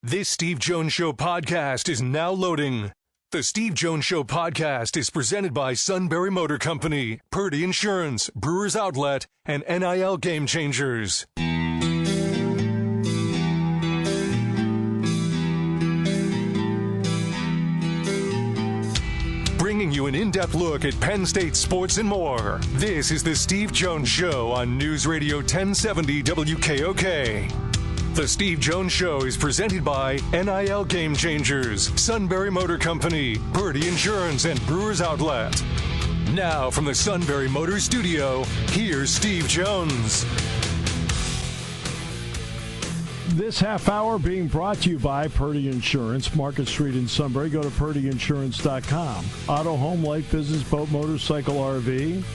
This Steve Jones Show podcast is now loading. The Steve Jones Show podcast is presented by Sunbury Motor Company, Purdy Insurance, Brewers Outlet, and NIL Game Changers. Bringing you an in-depth look at Penn State sports and more. This is the Steve Jones Show on News Radio 1070 WKOK. The Steve Jones Show is presented by NIL Game Changers, Sunbury Motor Company, Purdy Insurance, and Brewers Outlet. Now from the Sunbury Motor Studio, here's Steve Jones. This half hour being brought to you by Purdy Insurance, Market Street in Sunbury. Go to purdyinsurance.com. Auto, home, life, business, boat, motorcycle, RV.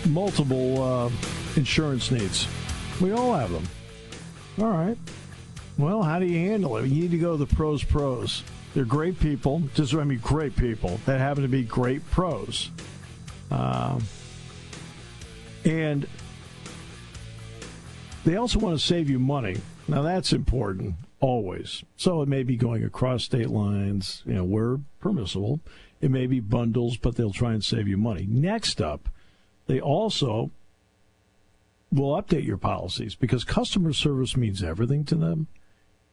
Multiple insurance needs. We all have them. All right. Well, how do you handle it? You need to go to the pros. They're great people. Great people that happen to be great pros. And they also want to save you money. Now, that's important, always. So it may be going across state lines, where permissible. It may be bundles, but they'll try and save you money. Next up, they also will update your policies because customer service means everything to them.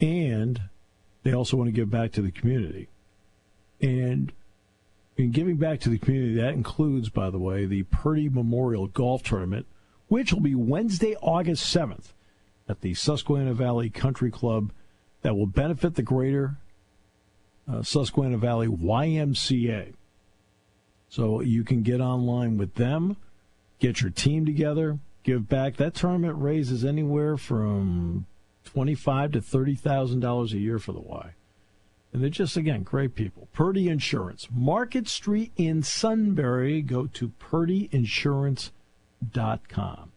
And they also want to give back to the community. And in giving back to the community, that includes, by the way, the Purdy Memorial Golf Tournament, which will be Wednesday, August 7th at the Susquehanna Valley Country Club that will benefit the greater Susquehanna Valley YMCA. So you can get online with them, get your team together, give back. That tournament raises anywhere from $25,000 to $30,000 a year for the Y. And they're just, again, great people. Purdy Insurance, Market Street in Sunbury. Go to purdyinsurance.com.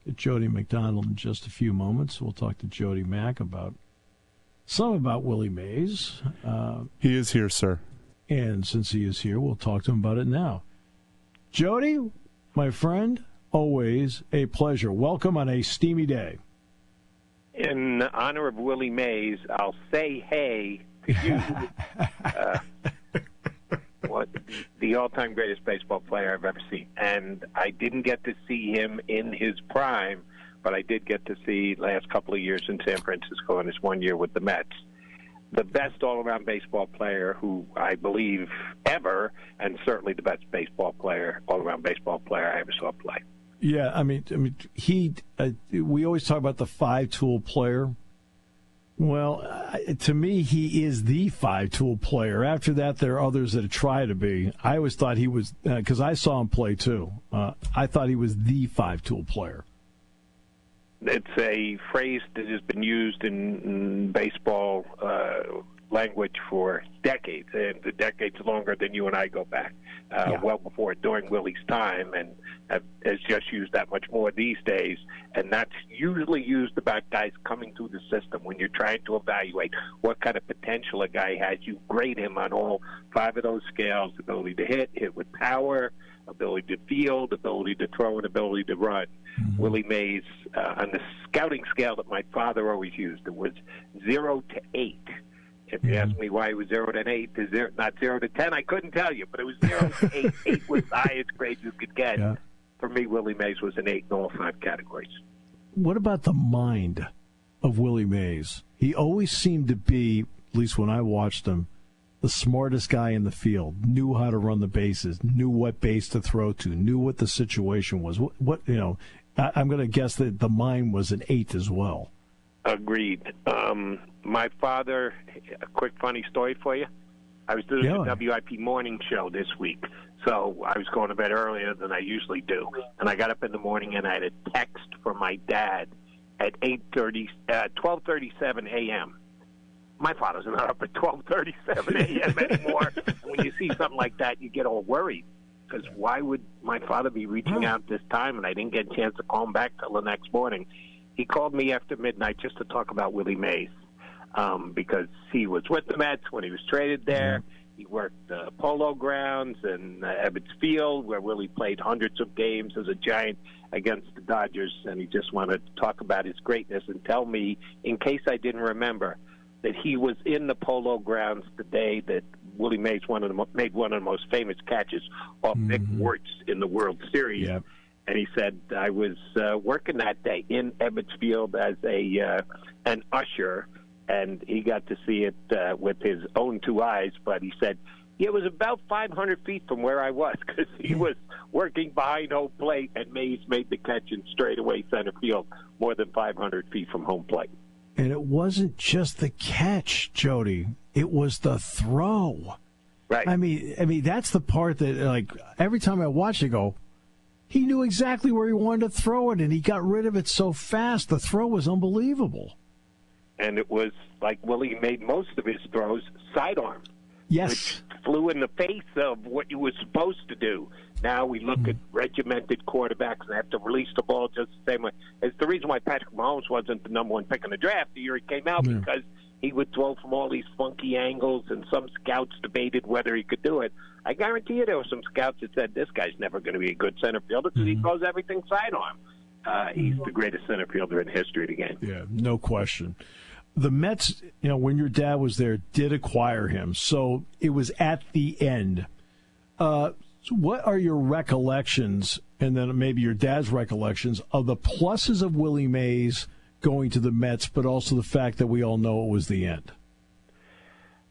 Get Jody MacDonald in just a few moments. We'll talk to Jody Mac about Willie Mays. He is here, sir. And since he is here, we'll talk to him about it now. Jody, my friend, always a pleasure. Welcome on a steamy day. In honor of Willie Mays, I'll say hey to you. The all-time greatest baseball player I've ever seen. And I didn't get to see him in his prime, but I did get to see last couple of years in San Francisco and his 1 year with the Mets. The best all-around baseball player who I believe ever, and certainly the best all-around baseball player I ever saw play. Yeah, I mean, we always talk about the five-tool player. Well, to me, he is the five-tool player. After that, there are others that try to be. I always thought he was, because I saw him play too. I thought he was the five-tool player. It's a phrase that has been used in baseball language for decades, and the decades longer than you and I go back, well before, during Willie's time, and has just used that much more these days. And that's usually used about guys coming through the system when you're trying to evaluate what kind of potential a guy has. You grade him on all five of those scales: ability to hit with power, ability to field, ability to throw, and ability to run. Mm-hmm. Willie Mays, on the scouting scale that my father always used, it was 0 to 8. If you ask me why it was 0 to 8, not 0 to 10, I couldn't tell you, but it was 0 to 8. 8 was the highest grade you could get. Yeah. For me, Willie Mays was an 8 in all five categories. What about the mind of Willie Mays? He always seemed to be, at least when I watched him, the smartest guy in the field, knew how to run the bases, knew what base to throw to, knew what the situation was. I'm going to guess that the mind was an 8 as well. Agreed. My father, a quick funny story for you. I was doing the WIP morning show this week, so I was going to bed earlier than I usually do. And I got up in the morning and I had a text from my dad at 12:37 a.m. My father's not up at 12:37 a.m. anymore. When you see something like that, you get all worried. Because why would my father be reaching out this time? And I didn't get a chance to call him back till the next morning. He called me after midnight just to talk about Willie Mays, because he was with the Mets when he was traded there. He worked Polo Grounds and Ebbets Field, where Willie played hundreds of games as a Giant against the Dodgers, and he just wanted to talk about his greatness and tell me, in case I didn't remember, that he was in the Polo Grounds the day that Willie Mays made one of the most famous catches off Vic Wertz in the World Series. Yep. And he said, I was working that day in Ebbets Field as an usher, and he got to see it with his own two eyes. But he said, it was about 500 feet from where I was, because he was working behind home plate, and Mays made the catch in straightaway center field more than 500 feet from home plate. And it wasn't just the catch, Jody. It was the throw. Right. I mean, that's the part that, like, every time I watch it, go, he knew exactly where he wanted to throw it, and he got rid of it so fast. The throw was unbelievable. And it was like Willie made most of his throws sidearm. Yes. Which flew in the face of what you were supposed to do. Now we look at regimented quarterbacks and have to release the ball just the same way. It's the reason why Patrick Mahomes wasn't the number one pick in the draft the year he came out, because he would throw from all these funky angles, and some scouts debated whether he could do it. I guarantee you there were some scouts that said, this guy's never going to be a good center fielder because he throws everything sidearm. He's the greatest center fielder in history of the game. Yeah, no question. The Mets, when your dad was there, did acquire him, so it was at the end. What are your recollections, and then maybe your dad's recollections, of the pluses of Willie Mays going to the Mets, but also the fact that we all know it was the end?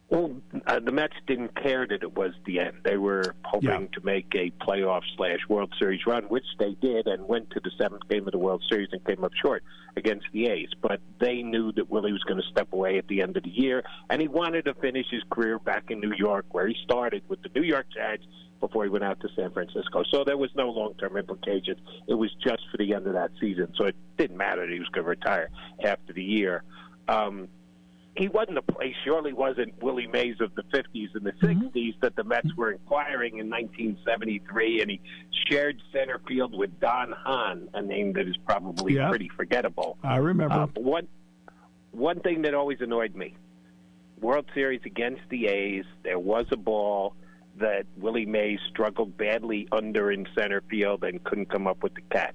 Well, the Mets didn't care that it was the end. They were hoping to make a playoff/World Series run, which they did, and went to the seventh game of the World Series and came up short against the A's. But they knew that Willie was going to step away at the end of the year, and he wanted to finish his career back in New York, where he started with the New York Giants before he went out to San Francisco. So there was no long-term implications. It was just for the end of that season, so it didn't matter that he was going to retire after the year. He surely wasn't Willie Mays of the 50s and the 60s that the Mets were acquiring in 1973, and he shared center field with Don Hahn, a name that is probably pretty forgettable. I remember. One thing that always annoyed me, World Series against the A's, there was a ball that Willie Mays struggled badly under in center field and couldn't come up with the catch.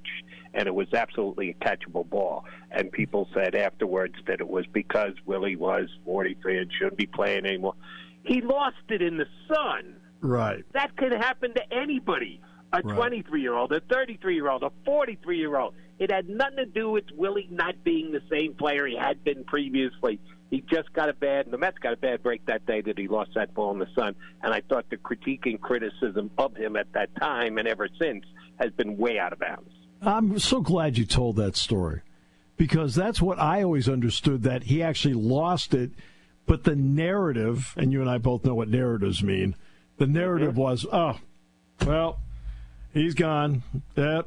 And it was absolutely a catchable ball. And people said afterwards that it was because Willie was 43 and shouldn't be playing anymore. He lost it in the sun. Right. That could happen to anybody. A 23-year-old, a 33-year-old, a 43-year-old. It had nothing to do with Willie not being the same player he had been previously. He just got the Mets got a bad break that day that he lost that ball in the sun. And I thought the critique and criticism of him at that time and ever since has been way out of bounds. I'm so glad you told that story, because that's what I always understood, that he actually lost it. But the narrative, and you and I both know what narratives mean, the narrative was, oh, well, he's gone.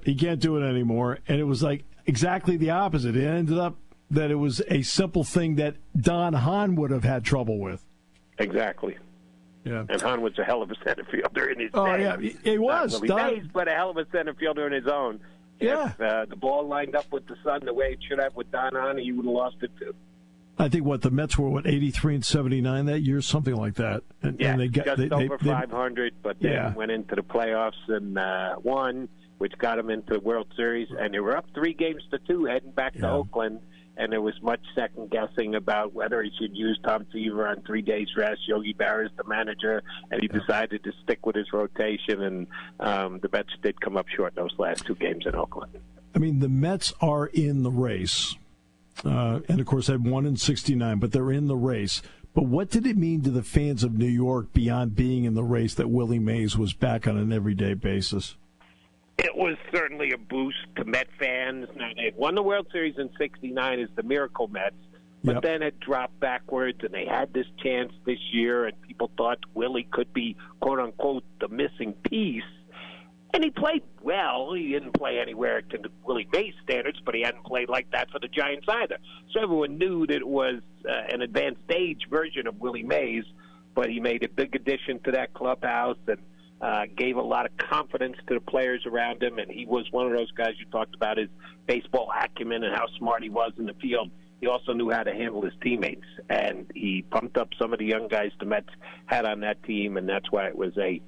He can't do it anymore. And it was like exactly the opposite. It ended up that it was a simple thing that Don Hahn would have had trouble with. Exactly. Yeah. And Hahn was a hell of a center fielder in his day. Oh, yeah, he was. Willie Mays, but a hell of a center fielder in his own. Yeah. If the ball lined up with the sun the way it should have with Don Hahn, he would have lost it too. I think the Mets were 83 and 79 that year, something like that. And they got just over 500, but then went into the playoffs and won, which got them into the World Series. And they were up 3-2 heading back to Oakland. And there was much second guessing about whether he should use Tom Seaver on 3 days rest. Yogi Berra is the manager, and he decided to stick with his rotation. And the Mets did come up short those last 2 games in Oakland. I mean, the Mets are in the race, and of course, they've won in '69, but they're in the race. But what did it mean to the fans of New York beyond being in the race that Willie Mays was back on an everyday basis? It was certainly a boost to Met fans. Now, they had won the World Series in '69 as the Miracle Mets, but then it dropped backwards, and they had this chance this year, and people thought Willie could be, quote-unquote, the missing piece. And he played well. He didn't play anywhere to the Willie Mays standards, but he hadn't played like that for the Giants either. So everyone knew that it was an advanced age version of Willie Mays, but he made a big addition to that clubhouse and gave a lot of confidence to the players around him, and he was one of those guys you talked about, his baseball acumen and how smart he was in the field. he also knew how to handle his teammates, and he pumped up some of the young guys the Mets had on that team, and that's why it was a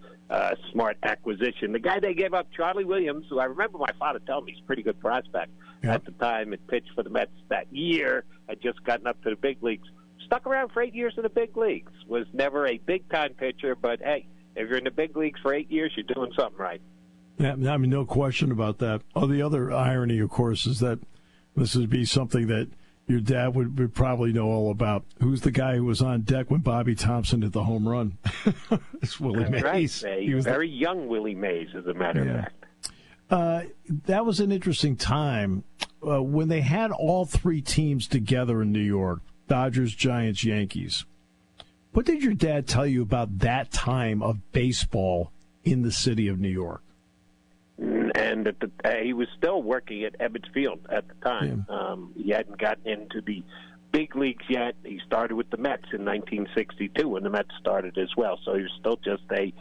smart acquisition. The guy they gave up, Charlie Williams, who I remember my father telling me he's a pretty good prospect at the time, and pitched for the Mets that year, had just gotten up to the big leagues, stuck around for 8 years in the big leagues, was never a big-time pitcher, but, hey, if you're in the big leagues for 8 years, you're doing something right. Yeah, I mean, no question about that. Oh, the other irony, of course, is that this would be something that your dad would probably know all about. Who's the guy who was on deck when Bobby Thompson hit the home run? It's Willie Mays. Right. He was very young Willie Mays, as a matter of fact. That was an interesting time when they had all three teams together in New York, Dodgers, Giants, Yankees. What did your dad tell you about that time of baseball in the city of New York? And he was still working at Ebbets Field at the time. Yeah. He hadn't gotten into the big leagues yet. He started with the Mets in 1962 when the Mets started as well. So he was still just a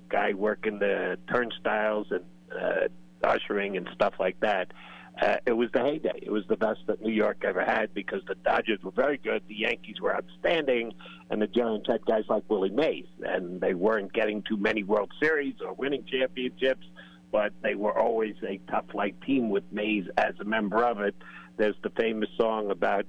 guy working the turnstiles and ushering and stuff like that. It was the heyday. It was the best that New York ever had because the Dodgers were very good, the Yankees were outstanding, and the Giants had guys like Willie Mays. And they weren't getting too many World Series or winning championships, but they were always a tough-like team with Mays as a member of it. There's the famous song about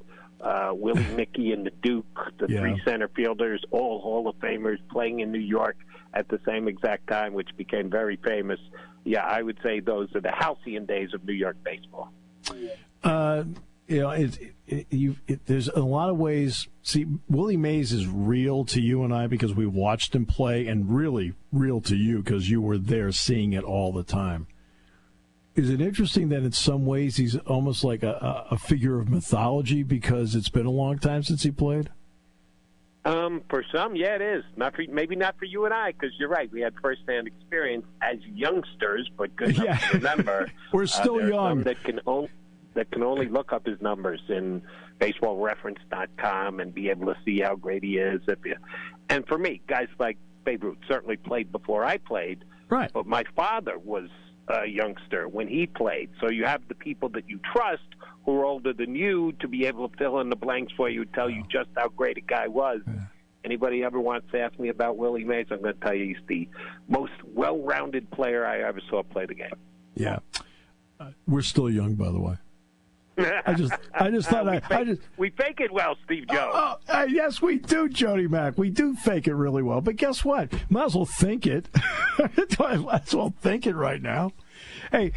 Willie, Mickey, and the Duke, the three center fielders, all Hall of Famers playing in New York at the same exact time, which became very famous. Yeah, I would say those are the halcyon days of New York baseball. There's a lot of ways. See, Willie Mays is real to you and I because we watched him play, and really real to you because you were there seeing it all the time. Is it interesting that in some ways he's almost like a figure of mythology because it's been a long time since he played? For some, yeah, it is. Maybe not for you and I, because you're right. We had first-hand experience as youngsters, but good enough to remember. We're still young. That can only look up his numbers in baseballreference.com and be able to see how great he is. And for me, guys like Babe Ruth certainly played before I played. Right. But my father was a youngster when he played. So you have the people that you trust who are older than you to be able to fill in the blanks for you, tell you just how great a guy was. Yeah. Anybody ever wants to ask me about Willie Mays, I'm going to tell you he's the most well-rounded player I ever saw play the game. Yeah. We're still young, by the way. I just thought we fake it well, Steve Jones. Yes, we do, Jody Mac. We do fake it really well. But guess what? Might as well think it. Might as well think it right now. Hey,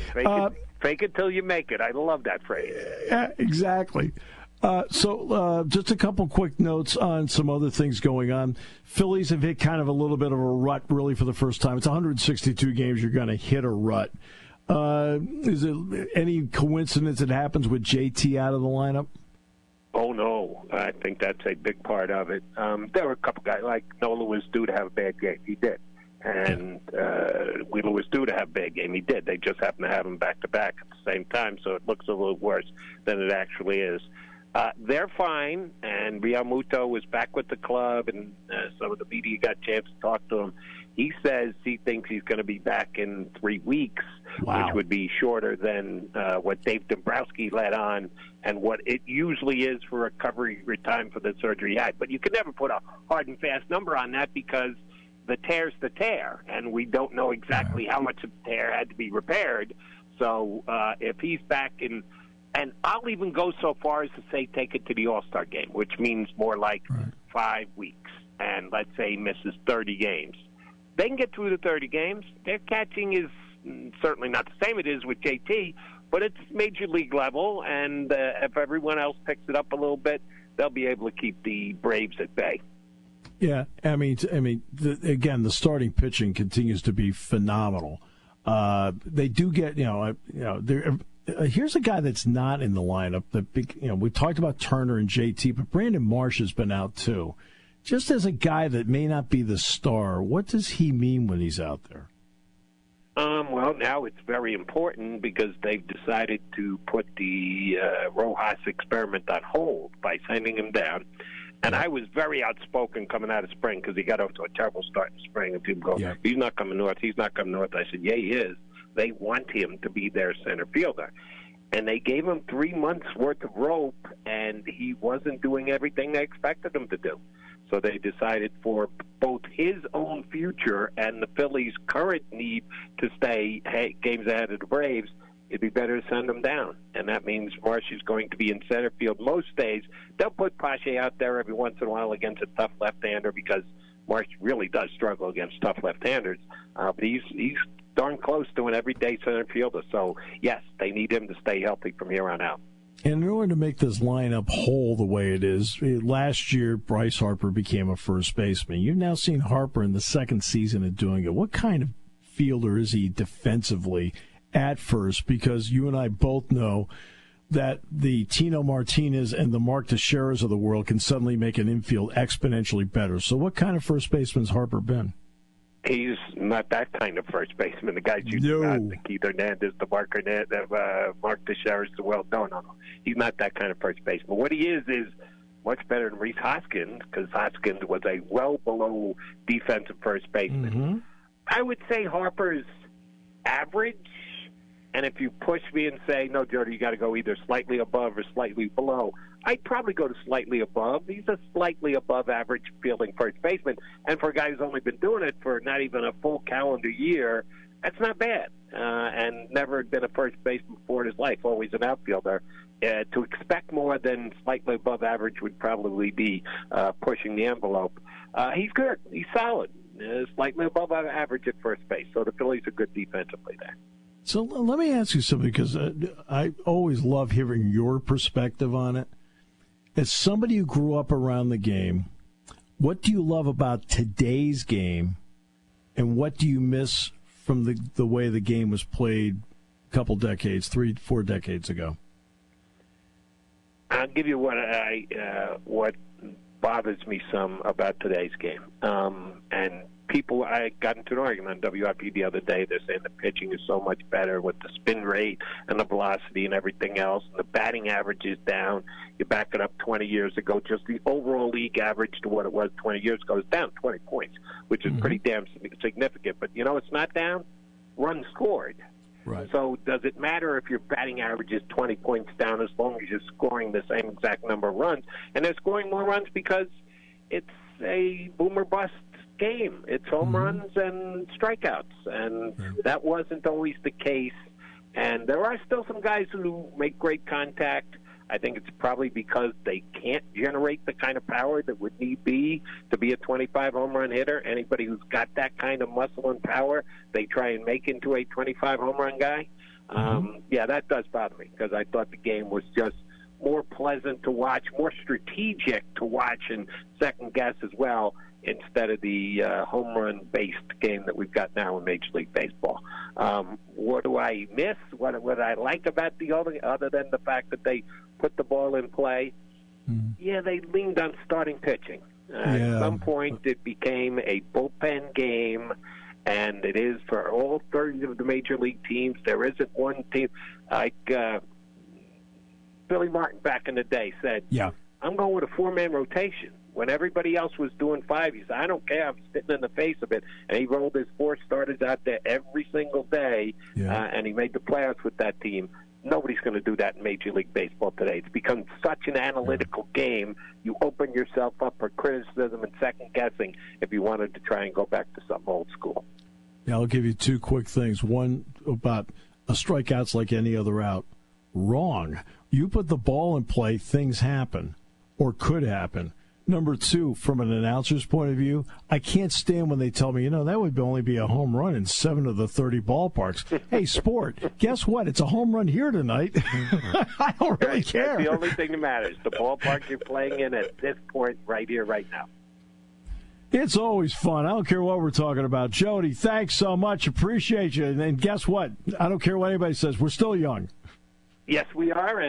fake it till you make it. I love that phrase. Exactly. So just a couple quick notes on some other things going on. Phillies have hit kind of a little bit of a rut, really, for the first time. It's 162 games. You're going to hit a rut. Is it any coincidence it happens with JT out of the lineup? Oh, no. I think that's a big part of it. There were a couple guys, like Nola was due to have a bad game. He did. And Wheeler was due to have a bad game. He did. They just happened to have him back-to-back at the same time, so it looks a little worse than it actually is. They're fine, and Realmuto was back with the club, and some of the media got a chance to talk to him. He says he thinks he's going to be back in 3 weeks, which would be shorter than what Dave Dombrowski led on and what it usually is for recovery time for the surgery he had. But you can never put a hard and fast number on that because the tear's the tear, and we don't know exactly how much of the tear had to be repaired. So if he's back in – and I'll even go so far as to say take it to the All-Star game, which means more like 5 weeks, and let's say he misses 30 games. They can get through the 30 games. Their catching is certainly not the same it is with JT, but it's major league level, and if everyone else picks it up a little bit, they'll be able to keep the Braves at bay. Yeah, I mean, again, the starting pitching continues to be phenomenal. They do get, here's a guy that's not in the lineup. We talked about Turner and JT, but Brandon Marsh has been out too. Just as a guy that may not be the star, what does he mean when he's out there? Well, now it's very important because they've decided to put the Rojas experiment on hold by sending him down. And I was very outspoken coming out of spring because he got off to a terrible start in spring. And people go, he's not coming north, he's not coming north. I said, yeah, he is. They want him to be their center fielder. and they gave him 3 months' worth of rope, and he wasn't doing everything they expected him to do. So they decided for both his own future and the Phillies' current need to stay games ahead of the Braves, it'd be better to send him down. And that means Marsh is going to be in center field most days. They'll put Pache out there every once in a while against a tough left-hander because Marsh really does struggle against tough left-handers. But he's darn close to an everyday center fielder. So, yes, they need him to stay healthy from here on out. And in order to make this lineup whole the way it is, last year Bryce Harper became a first baseman. You've now seen Harper in the second season of doing it. What kind of fielder is he defensively at first? Because you and I both know that the Tino Martinez and the Mark Teixeiras of the world can suddenly make an infield exponentially better. So what kind of first baseman's Harper been? He's not that kind of first baseman. The guys you the Keith Hernandez, the Mark Teixeira, the world. No. He's not that kind of first baseman. What he is much better than Rhys Hoskins, because Hoskins was a well below defensive first baseman. Mm-hmm. I would say Harper's average, and if you push me and say, no, Jody, you got to go either slightly above or slightly below, I'd probably go to slightly above. He's a slightly above average fielding first baseman. And for a guy who's only been doing it for not even a full calendar year, that's not bad. And never been a first baseman before in his life, always an outfielder. To expect more than slightly above average would probably be pushing the envelope. He's good. He's solid. Slightly above average at first base. So the Phillies are good defensively there. So let me ask you something, because I always love hearing your perspective on it. As somebody who grew up around the game, what do you love about today's game, and what do you miss from the way the game was played a couple decades, 3-4 decades ago? I'll give you what bothers me some about today's game. And people, I got into an argument on WIP the other day. They're saying the pitching is so much better with the spin rate and the velocity and everything else. And the batting average is down. You back it up 20 years ago, just the overall league average to what it was 20 years ago is down 20 points, which is pretty damn significant. But, it's not down. Runs scored. Right. So does it matter if your batting average is 20 points down as long as you're scoring the same exact number of runs? And they're scoring more runs because it's a boomer bust game. It's home runs and strikeouts, and that wasn't always the case. And there are still some guys who make great contact. I think it's probably because they can't generate the kind of power that would need be to be a 25 home run hitter. Anybody who's got that kind of muscle and power, they try and make into a 25 home run guy. Yeah, that does bother me, because I thought the game was just more pleasant to watch, more strategic to watch, and second guess as well, instead of the home run-based game that we've got now in Major League Baseball. What do I miss? What I like about the other than the fact that they put the ball in play? Yeah, they leaned on starting pitching. At some point, it became a bullpen game, and it is for all 30 of the Major League teams. There isn't one team like Billy Martin back in the day said, I'm going with a four-man rotation. When everybody else was doing five, he said, I don't care, I'm spitting in the face of it. And he rolled his four starters out there every single day, and he made the playoffs with that team. Nobody's going to do that in Major League Baseball today. It's become such an analytical game. You open yourself up for criticism and second-guessing if you wanted to try and go back to something old school. Yeah, I'll give you two quick things. One, about a strikeout's like any other out. Wrong. You put the ball in play, things happen, or could happen. Number two, from an announcer's point of view, I can't stand when they tell me, that would only be a home run in 7 of the 30 ballparks. Hey, sport, guess what? It's a home run here tonight. I don't really care. That's the only thing that matters. The ballpark you're playing in at this point, right here, right now. It's always fun. I don't care what we're talking about. Jody, thanks so much. Appreciate you. And guess what? I don't care what anybody says. We're still young. Yes, we are,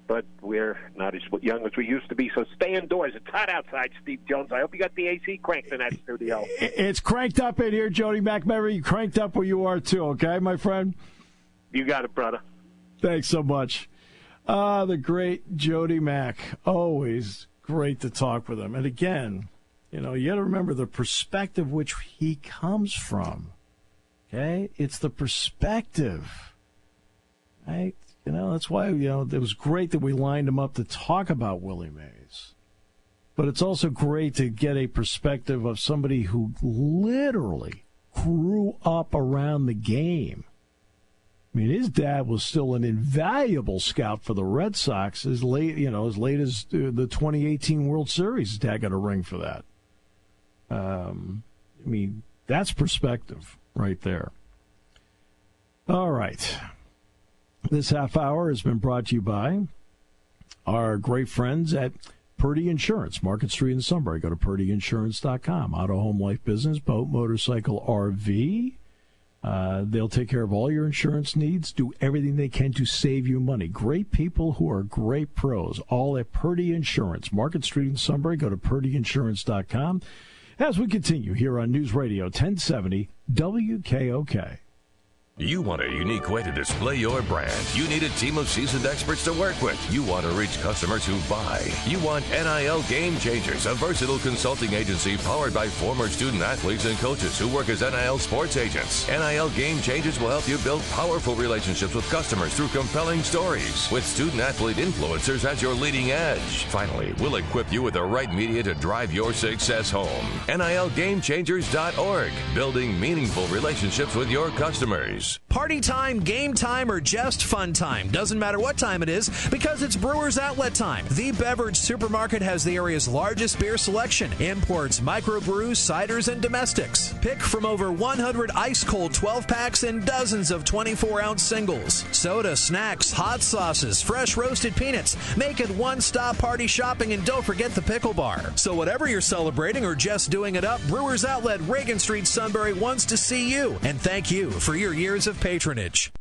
but we're not as young as we used to be, so stay indoors. It's hot outside, Steve Jones. I hope you got the AC cranked in that studio. It's cranked up in here, Jody MacDonald. You cranked up where you are, too, okay, my friend? You got it, brother. Thanks so much. The great Jody Mac. Always great to talk with him. And again, you got to remember the perspective which he comes from, okay? It's the perspective, right? That's why, it was great that we lined him up to talk about Willie Mays. But it's also great to get a perspective of somebody who literally grew up around the game. I mean, his dad was still an invaluable scout for the Red Sox as late as the 2018 World Series. His dad got a ring for that. That's perspective right there. All right. This half hour has been brought to you by our great friends at Purdy Insurance, Market Street in Sunbury. Go to purdyinsurance.com. Auto, home, life, business, boat, motorcycle, RV. They'll take care of all your insurance needs, do everything they can to save you money. Great people who are great pros, all at Purdy Insurance, Market Street in Sunbury. Go to purdyinsurance.com. As we continue here on News Radio 1070 WKOK. You want a unique way to display your brand. You need a team of seasoned experts to work with. You want to reach customers who buy. You want NIL Game Changers, a versatile consulting agency powered by former student athletes and coaches who work as NIL sports agents. NIL Game Changers will help you build powerful relationships with customers through compelling stories, with student athlete influencers as your leading edge. Finally, we'll equip you with the right media to drive your success home. NILGameChangers.org, building meaningful relationships with your customers. Party time, game time, or just fun time. Doesn't matter what time it is, because it's Brewers Outlet time. The Beverage Supermarket has the area's largest beer selection. Imports, microbrews, ciders, and domestics. Pick from over 100 ice-cold 12-packs and dozens of 24-ounce singles. Soda, snacks, hot sauces, fresh roasted peanuts. Make it one-stop party shopping, and don't forget the pickle bar. So whatever you're celebrating or just doing it up, Brewers Outlet, Reagan Street, Sunbury wants to see you. And thank you for your years of patronage.